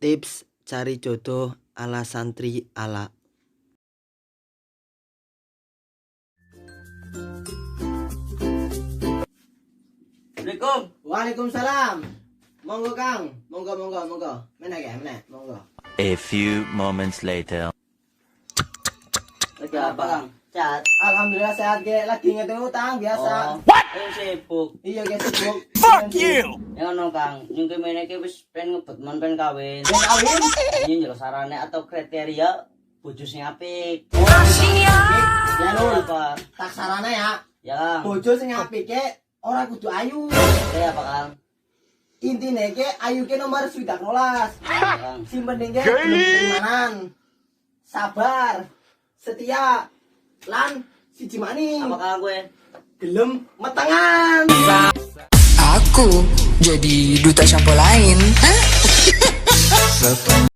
Tips cari jodoh ala santri ala. Assalamualaikum. Waalaikumsalam. Monggo Kang, monggo. Menek ya, monggo. A few moments later. Lagi apa, Kang? Cat. Alhamdulillah sehat ge, lagi ngitung utang biasa. Sibuk. Iya ge sibuk. Yang ono, Kang. Yung kemene ki wis pengen ngebet men pengen kawin. Ben kawin. Ini njelo sarane atau kriteria bojo sing apik. Ya lu, Apa? tak sarana ya. Ya, Kang. Bojo sing apik ge ora kudu ayu. Ya apa, Kang? Intine ge ayu ge nomor 12. Ya, Kang. Sing penting ge keimanan, sabar, setia, lan siji maning. Apa, Kang, gue? Gelem metengan. Aku jadi duta shampoo lain. Hah?